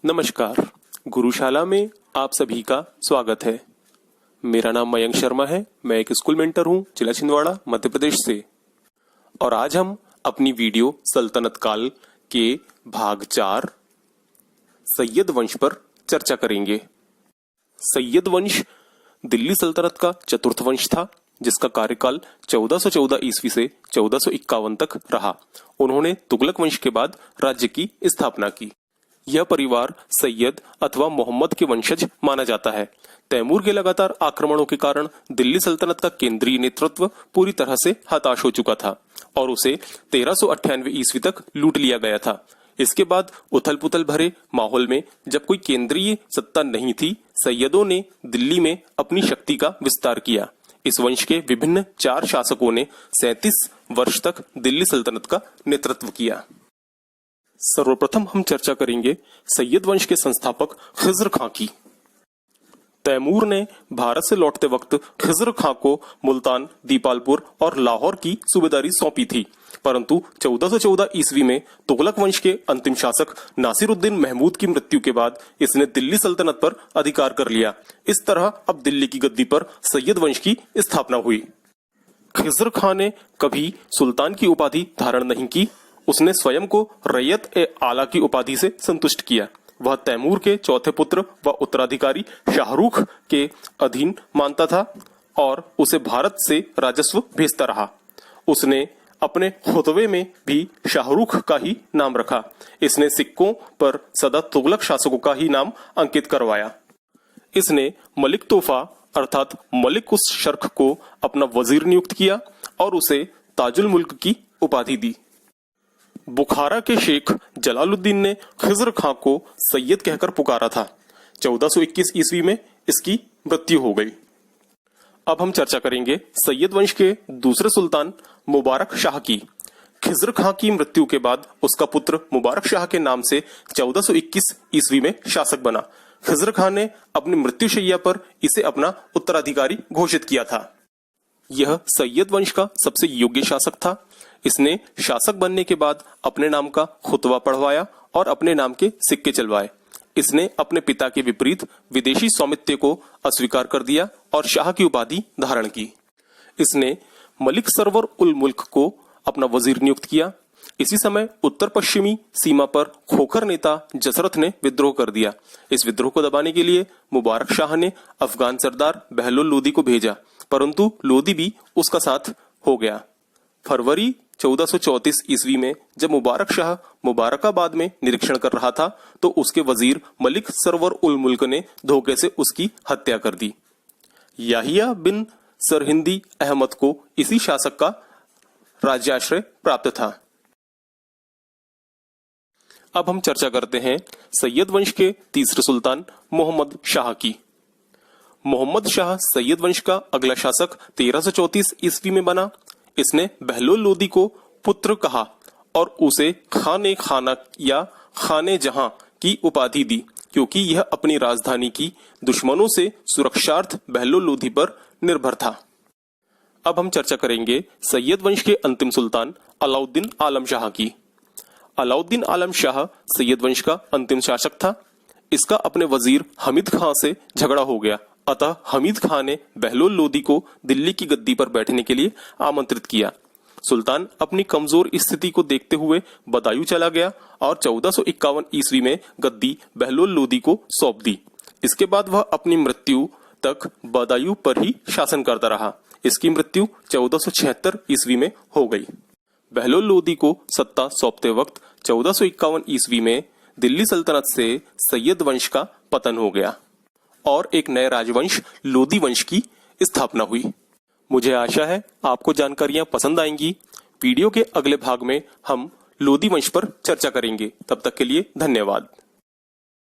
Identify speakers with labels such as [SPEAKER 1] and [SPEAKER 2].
[SPEAKER 1] नमस्कार। गुरुशाला में आप सभी का स्वागत है। मेरा नाम मयंक शर्मा है। मैं एक स्कूल मेंटर हूँ जिला छिंदवाड़ा मध्य प्रदेश से। और आज हम अपनी वीडियो सल्तनत काल के भाग 4 सैयद वंश पर चर्चा करेंगे। सैयद वंश दिल्ली सल्तनत का चतुर्थ वंश था, जिसका कार्यकाल 1414 ईस्वी से 1451 तक रहा। उन्होंने तुगलक वंश के बाद राज्य की स्थापना की। यह परिवार सैयद अथवा मोहम्मद के वंशज माना जाता है। तैमूर के लगातार आक्रमणों के कारण दिल्ली सल्तनत का केंद्रीय नेतृत्व पूरी तरह से हताश हो चुका था और उसे 1398 ईस्वी तक लूट लिया गया था। इसके बाद उथल पुथल भरे माहौल में जब कोई केंद्रीय सत्ता नहीं थी, सैयदों ने दिल्ली में अपनी शक्ति का विस्तार किया। इस वंश के विभिन्न 4 शासकों ने 37 वर्ष तक दिल्ली सल्तनत का नेतृत्व किया। सर्वप्रथम हम चर्चा करेंगे सैयद वंश के संस्थापक खिज़्र खां की। तैमूर ने भारत से लौटते वक्त खिज़्र खां को मुल्तान, दीपालपुर और लाहौर की सूबेदारी सौंपी थी, परंतु 1414 ईस्वी में तुगलक वंश के अंतिम शासक नासिरुद्दीन महमूद की मृत्यु के बाद इसने दिल्ली सल्तनत पर अधिकार कर लिया। इस तरह अब दिल्ली की गद्दी पर सैयद वंश की स्थापना हुई। खिज़्र खां ने कभी सुल्तान की उपाधि धारण नहीं की। उसने स्वयं को रैयत-ए-आला की उपाधि से संतुष्ट किया। वह तैमूर के चौथे पुत्र व उत्तराधिकारी शाहरुख के अधीन मानता था और उसे भारत से राजस्व भेजता रहा। उसने अपने खुतबे में भी शाहरुख का ही नाम रखा। इसने सिक्कों पर सदा तुगलक शासकों का ही नाम अंकित करवाया। इसने मलिक तोहफा अर्थात मलिक उस शर्ख को अपना वजीर नियुक्त किया और उसे ताजुल मुल्क की उपाधि दी। बुखारा के शेख जलालुद्दीन ने खिज़्र खां को सैयद कहकर पुकारा था। 1421 ईस्वी में इसकी मृत्यु हो गई। अब हम चर्चा करेंगे सैयद वंश के दूसरे सुल्तान मुबारक शाह की। खिज़्र खां की मृत्यु के बाद उसका पुत्र मुबारक शाह के नाम से 1421 ईस्वी में शासक बना। खिज़्र खां ने अपनी मृत्युशैया पर इसे अपना उत्तराधिकारी घोषित किया था। यह सैयद वंश का सबसे योग्य शासक था। इसने शासक बनने के बाद अपने नाम का खुतबा पढ़वाया और अपने नाम के सिक्के चलवाए। इसने अपने पिता के विपरीत विदेशी स्वामित्व को अस्वीकार कर दिया और शाह की उपाधि धारण की। इसने मलिक सरवर उल मुल्क को अपना वजीर नियुक्त किया। इसी समय उत्तर पश्चिमी सीमा पर खोखर नेता जसरथ ने विद्रोह कर दिया। इस विद्रोह को दबाने के लिए मुबारक शाह ने अफगान सरदार बहलोल लोदी को भेजा, परंतु लोदी भी उसका साथ हो गया। फरवरी 1434 ईस्वी में जब मुबारक शाह मुबारकाबाद में निरीक्षण कर रहा था तो उसके वजीर मलिक सरवर उल मुल्क ने धोखे से उसकी हत्या कर दी। याहिया बिन सरहिंदी अहमद को इसी शासक का राज्याश्रय प्राप्त था। अब हम चर्चा करते हैं सैयद वंश के तीसरे सुल्तान मोहम्मद शाह की। मोहम्मद शाह सैयद वंश का अगला शासक 1334 ईस्वी में बना। इसने बहलोल लोदी को पुत्र कहा और उसे खाने खाना या खाने जहां की उपाधि दी, क्योंकि यह अपनी राजधानी की दुश्मनों से सुरक्षार्थ बहलोल लोदी पर निर्भर था। अब हम चर्चा करेंगे सैयद वंश के अंतिम सुल्तान अलाउद्दीन आलम शाह की। अलाउद्दीन आलम शाह सैयद वंश का अंतिम शासक था। इसका अपने वजीर हमीद खां से झगड़ा हो गया, अतः हमीद खां ने बहलोल लोदी को दिल्ली की गद्दी पर बैठने के लिए आमंत्रित किया। सुल्तान अपनी कमजोर स्थिति को देखते हुए बदायूं चला गया और 1451 ईस्वी में गद्दी बहलोल लोदी को सौंप दी। इसके बाद वह अपनी मृत्यु तक बदायूं पर ही शासन करता रहा। इसकी मृत्यु 1476 ईस्वी में हो गई। बहलोल लोदी को सत्ता सौंपते वक्त 1451 ईस्वी में दिल्ली सल्तनत से सैयद वंश का पतन हो गया और एक नए राजवंश लोदी वंश की स्थापना हुई। मुझे आशा है आपको जानकारियां पसंद आएंगी। वीडियो के अगले भाग में हम लोदी वंश पर चर्चा करेंगे। तब तक के लिए धन्यवाद।